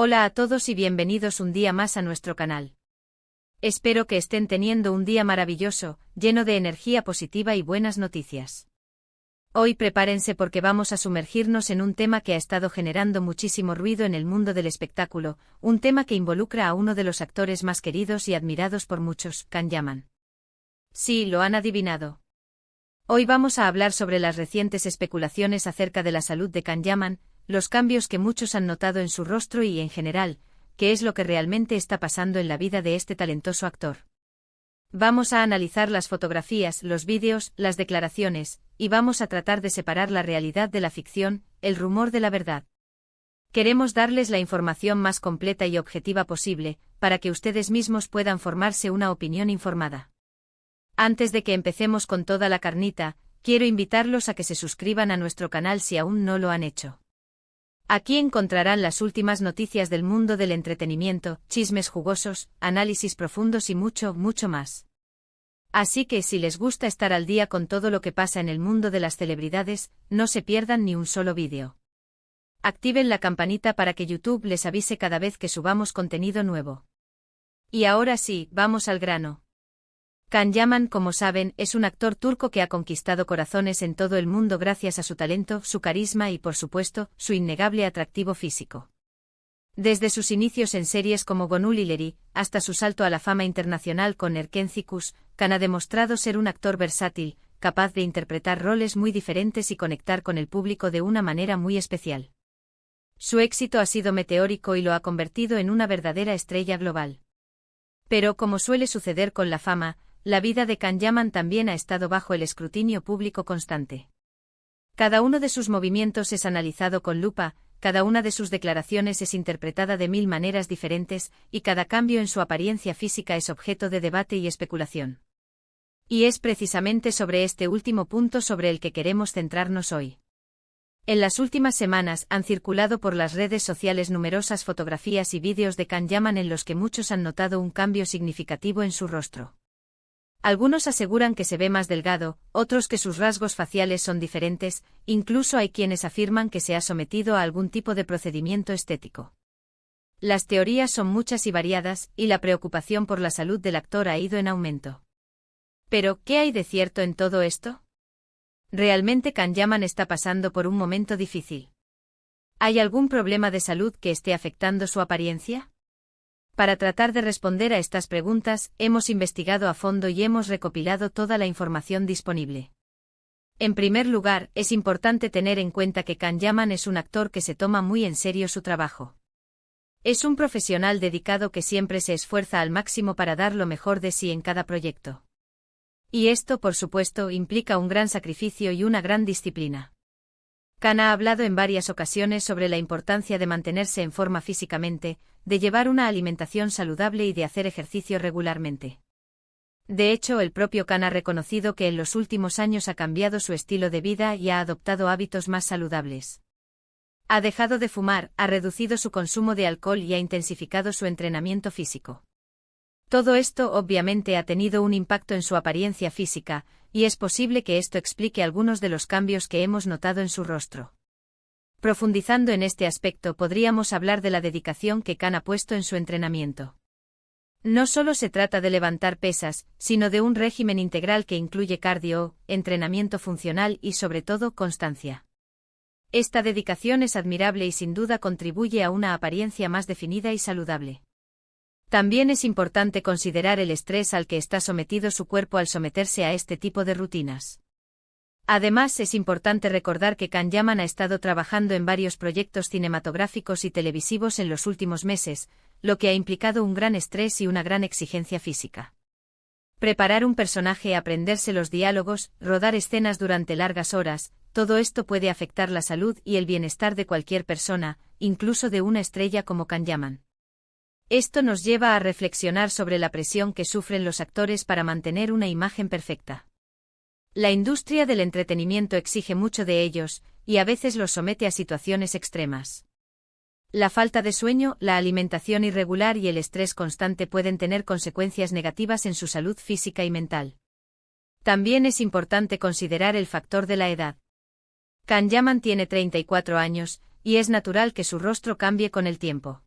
Hola a todos y bienvenidos un día más a nuestro canal. Espero que estén teniendo un día maravilloso, lleno de energía positiva y buenas noticias. Hoy prepárense porque vamos a sumergirnos en un tema que ha estado generando muchísimo ruido en el mundo del espectáculo, un tema que involucra a uno de los actores más queridos y admirados por muchos, Can Yaman. Sí, lo han adivinado. Hoy vamos a hablar sobre las recientes especulaciones acerca de la salud de Can Yaman, los cambios que muchos han notado en su rostro y en general, qué es lo que realmente está pasando en la vida de este talentoso actor. Vamos a analizar las fotografías, los vídeos, las declaraciones, y vamos a tratar de separar la realidad de la ficción, el rumor de la verdad. Queremos darles la información más completa y objetiva posible, para que ustedes mismos puedan formarse una opinión informada. Antes de que empecemos con toda la carnita, quiero invitarlos a que se suscriban a nuestro canal si aún no lo han hecho. Aquí encontrarán las últimas noticias del mundo del entretenimiento, chismes jugosos, análisis profundos y mucho, mucho más. Así que si les gusta estar al día con todo lo que pasa en el mundo de las celebridades, no se pierdan ni un solo vídeo. Activen la campanita para que YouTube les avise cada vez que subamos contenido nuevo. Y ahora sí, vamos al grano. Can Yaman, como saben, es un actor turco que ha conquistado corazones en todo el mundo gracias a su talento, su carisma y, por supuesto, su innegable atractivo físico. Desde sus inicios en series como Gönül İleri, hasta su salto a la fama internacional con Erkenci, Can ha demostrado ser un actor versátil, capaz de interpretar roles muy diferentes y conectar con el público de una manera muy especial. Su éxito ha sido meteórico y lo ha convertido en una verdadera estrella global. Pero, como suele suceder con la fama, la vida de Can Yaman también ha estado bajo el escrutinio público constante. Cada uno de sus movimientos es analizado con lupa, cada una de sus declaraciones es interpretada de mil maneras diferentes, y cada cambio en su apariencia física es objeto de debate y especulación. Y es precisamente sobre este último punto sobre el que queremos centrarnos hoy. En las últimas semanas han circulado por las redes sociales numerosas fotografías y vídeos de Can Yaman en los que muchos han notado un cambio significativo en su rostro. Algunos aseguran que se ve más delgado, otros que sus rasgos faciales son diferentes, incluso hay quienes afirman que se ha sometido a algún tipo de procedimiento estético. Las teorías son muchas y variadas, y la preocupación por la salud del actor ha ido en aumento. Pero, ¿qué hay de cierto en todo esto? ¿Realmente Can Yaman está pasando por un momento difícil? ¿Hay algún problema de salud que esté afectando su apariencia? Para tratar de responder a estas preguntas, hemos investigado a fondo y hemos recopilado toda la información disponible. En primer lugar, es importante tener en cuenta que Can Yaman es un actor que se toma muy en serio su trabajo. Es un profesional dedicado que siempre se esfuerza al máximo para dar lo mejor de sí en cada proyecto. Y esto, por supuesto, implica un gran sacrificio y una gran disciplina. Can ha hablado en varias ocasiones sobre la importancia de mantenerse en forma físicamente, de llevar una alimentación saludable y de hacer ejercicio regularmente. De hecho, el propio Can ha reconocido que en los últimos años ha cambiado su estilo de vida y ha adoptado hábitos más saludables. Ha dejado de fumar, ha reducido su consumo de alcohol y ha intensificado su entrenamiento físico. Todo esto obviamente ha tenido un impacto en su apariencia física, y es posible que esto explique algunos de los cambios que hemos notado en su rostro. Profundizando en este aspecto, podríamos hablar de la dedicación que Can ha puesto en su entrenamiento. No solo se trata de levantar pesas, sino de un régimen integral que incluye cardio, entrenamiento funcional y sobre todo constancia. Esta dedicación es admirable y sin duda contribuye a una apariencia más definida y saludable. También es importante considerar el estrés al que está sometido su cuerpo al someterse a este tipo de rutinas. Además, es importante recordar que Can Yaman ha estado trabajando en varios proyectos cinematográficos y televisivos en los últimos meses, lo que ha implicado un gran estrés y una gran exigencia física. Preparar un personaje, aprenderse los diálogos, rodar escenas durante largas horas, todo esto puede afectar la salud y el bienestar de cualquier persona, incluso de una estrella como Can Yaman. Esto nos lleva a reflexionar sobre la presión que sufren los actores para mantener una imagen perfecta. La industria del entretenimiento exige mucho de ellos, y a veces los somete a situaciones extremas. La falta de sueño, la alimentación irregular y el estrés constante pueden tener consecuencias negativas en su salud física y mental. También es importante considerar el factor de la edad. Can Yaman tiene 34 años, y es natural que su rostro cambie con el tiempo.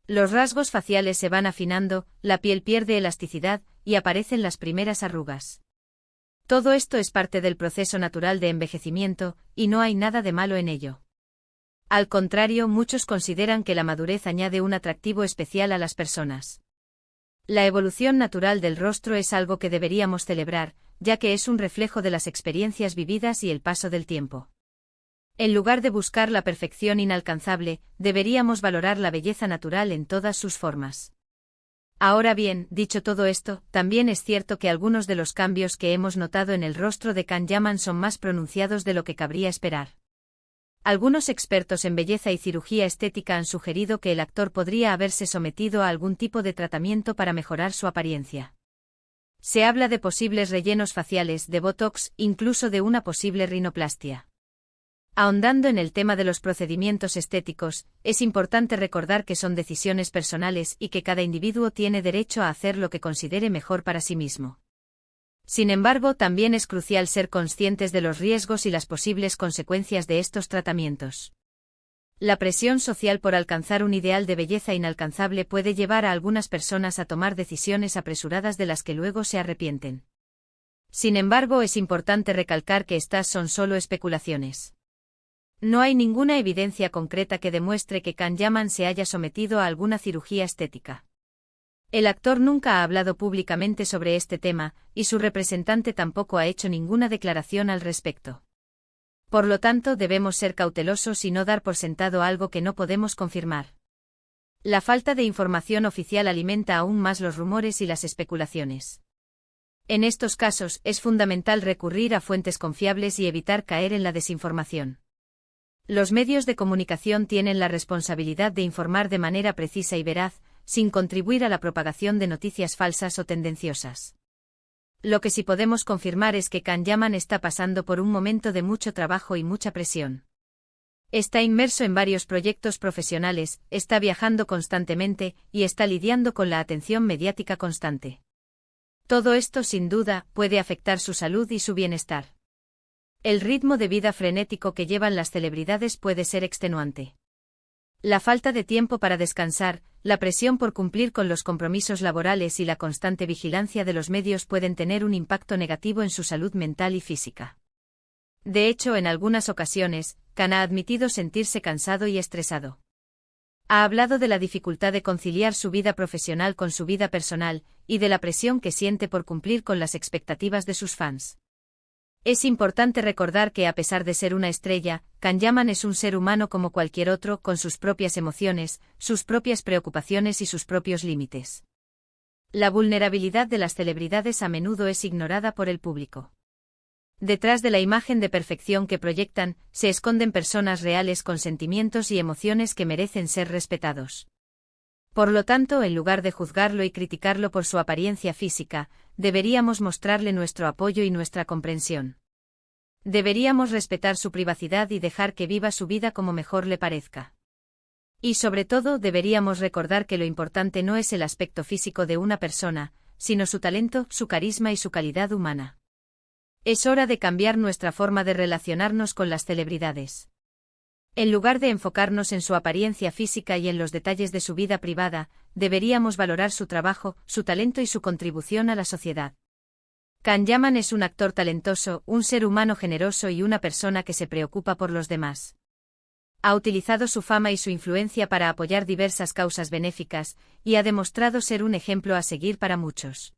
Los rasgos faciales se van afinando, la piel pierde elasticidad, y aparecen las primeras arrugas. Todo esto es parte del proceso natural de envejecimiento, y no hay nada de malo en ello. Al contrario, muchos consideran que la madurez añade un atractivo especial a las personas. La evolución natural del rostro es algo que deberíamos celebrar, ya que es un reflejo de las experiencias vividas y el paso del tiempo. En lugar de buscar la perfección inalcanzable, deberíamos valorar la belleza natural en todas sus formas. Ahora bien, dicho todo esto, también es cierto que algunos de los cambios que hemos notado en el rostro de Can Yaman son más pronunciados de lo que cabría esperar. Algunos expertos en belleza y cirugía estética han sugerido que el actor podría haberse sometido a algún tipo de tratamiento para mejorar su apariencia. Se habla de posibles rellenos faciales, de botox, incluso de una posible rinoplastia. Ahondando en el tema de los procedimientos estéticos, es importante recordar que son decisiones personales y que cada individuo tiene derecho a hacer lo que considere mejor para sí mismo. Sin embargo, también es crucial ser conscientes de los riesgos y las posibles consecuencias de estos tratamientos. La presión social por alcanzar un ideal de belleza inalcanzable puede llevar a algunas personas a tomar decisiones apresuradas de las que luego se arrepienten. Sin embargo, es importante recalcar que estas son solo especulaciones. No hay ninguna evidencia concreta que demuestre que Can Yaman se haya sometido a alguna cirugía estética. El actor nunca ha hablado públicamente sobre este tema, y su representante tampoco ha hecho ninguna declaración al respecto. Por lo tanto, debemos ser cautelosos y no dar por sentado algo que no podemos confirmar. La falta de información oficial alimenta aún más los rumores y las especulaciones. En estos casos, es fundamental recurrir a fuentes confiables y evitar caer en la desinformación. Los medios de comunicación tienen la responsabilidad de informar de manera precisa y veraz, sin contribuir a la propagación de noticias falsas o tendenciosas. Lo que sí podemos confirmar es que Can Yaman está pasando por un momento de mucho trabajo y mucha presión. Está inmerso en varios proyectos profesionales, está viajando constantemente, y está lidiando con la atención mediática constante. Todo esto, sin duda, puede afectar su salud y su bienestar. El ritmo de vida frenético que llevan las celebridades puede ser extenuante. La falta de tiempo para descansar, la presión por cumplir con los compromisos laborales y la constante vigilancia de los medios pueden tener un impacto negativo en su salud mental y física. De hecho, en algunas ocasiones, Can ha admitido sentirse cansado y estresado. Ha hablado de la dificultad de conciliar su vida profesional con su vida personal, y de la presión que siente por cumplir con las expectativas de sus fans. Es importante recordar que a pesar de ser una estrella, Can Yaman es un ser humano como cualquier otro, con sus propias emociones, sus propias preocupaciones y sus propios límites. La vulnerabilidad de las celebridades a menudo es ignorada por el público. Detrás de la imagen de perfección que proyectan, se esconden personas reales con sentimientos y emociones que merecen ser respetados. Por lo tanto, en lugar de juzgarlo y criticarlo por su apariencia física, deberíamos mostrarle nuestro apoyo y nuestra comprensión. Deberíamos respetar su privacidad y dejar que viva su vida como mejor le parezca. Y sobre todo, deberíamos recordar que lo importante no es el aspecto físico de una persona, sino su talento, su carisma y su calidad humana. Es hora de cambiar nuestra forma de relacionarnos con las celebridades. En lugar de enfocarnos en su apariencia física y en los detalles de su vida privada, deberíamos valorar su trabajo, su talento y su contribución a la sociedad. Can Yaman es un actor talentoso, un ser humano generoso y una persona que se preocupa por los demás. Ha utilizado su fama y su influencia para apoyar diversas causas benéficas, y ha demostrado ser un ejemplo a seguir para muchos.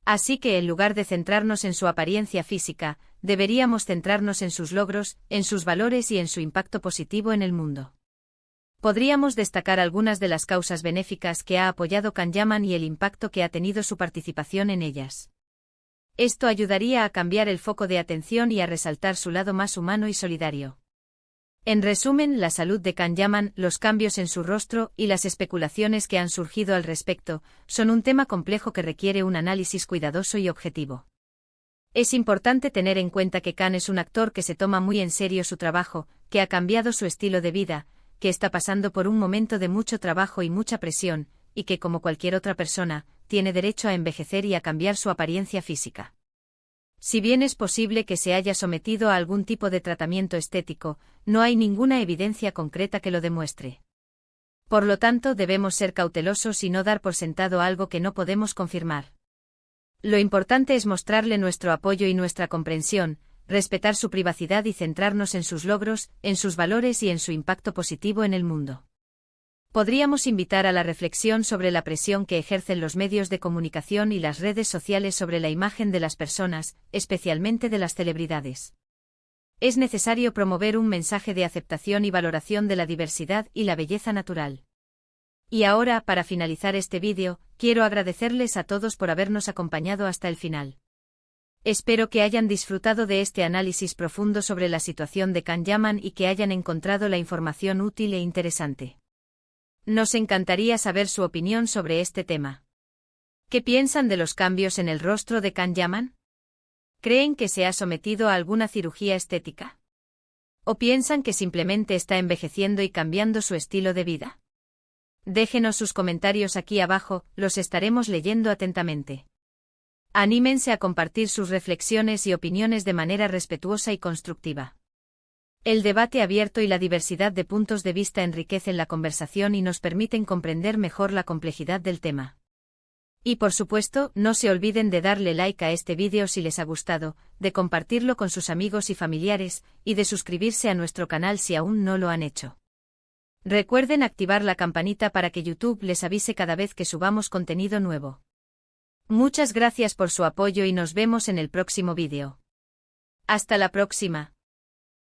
Así que en lugar de centrarnos en su apariencia física, deberíamos centrarnos en sus logros, en sus valores y en su impacto positivo en el mundo. Podríamos destacar algunas de las causas benéficas que ha apoyado Can Yaman y el impacto que ha tenido su participación en ellas. Esto ayudaría a cambiar el foco de atención y a resaltar su lado más humano y solidario. En resumen, la salud de Can Yaman, los cambios en su rostro y las especulaciones que han surgido al respecto, son un tema complejo que requiere un análisis cuidadoso y objetivo. Es importante tener en cuenta que Can es un actor que se toma muy en serio su trabajo, que ha cambiado su estilo de vida, que está pasando por un momento de mucho trabajo y mucha presión, y que como cualquier otra persona, tiene derecho a envejecer y a cambiar su apariencia física. Si bien es posible que se haya sometido a algún tipo de tratamiento estético, no hay ninguna evidencia concreta que lo demuestre. Por lo tanto, debemos ser cautelosos y no dar por sentado algo que no podemos confirmar. Lo importante es mostrarle nuestro apoyo y nuestra comprensión, respetar su privacidad y centrarnos en sus logros, en sus valores y en su impacto positivo en el mundo. Podríamos invitar a la reflexión sobre la presión que ejercen los medios de comunicación y las redes sociales sobre la imagen de las personas, especialmente de las celebridades. Es necesario promover un mensaje de aceptación y valoración de la diversidad y la belleza natural. Y ahora, para finalizar este vídeo, quiero agradecerles a todos por habernos acompañado hasta el final. Espero que hayan disfrutado de este análisis profundo sobre la situación de Can Yaman y que hayan encontrado la información útil e interesante. Nos encantaría saber su opinión sobre este tema. ¿Qué piensan de los cambios en el rostro de Can Yaman? ¿Creen que se ha sometido a alguna cirugía estética? ¿O piensan que simplemente está envejeciendo y cambiando su estilo de vida? Déjenos sus comentarios aquí abajo, los estaremos leyendo atentamente. Anímense a compartir sus reflexiones y opiniones de manera respetuosa y constructiva. El debate abierto y la diversidad de puntos de vista enriquecen la conversación y nos permiten comprender mejor la complejidad del tema. Y por supuesto, no se olviden de darle like a este vídeo si les ha gustado, de compartirlo con sus amigos y familiares, y de suscribirse a nuestro canal si aún no lo han hecho. Recuerden activar la campanita para que YouTube les avise cada vez que subamos contenido nuevo. Muchas gracias por su apoyo y nos vemos en el próximo vídeo. Hasta la próxima.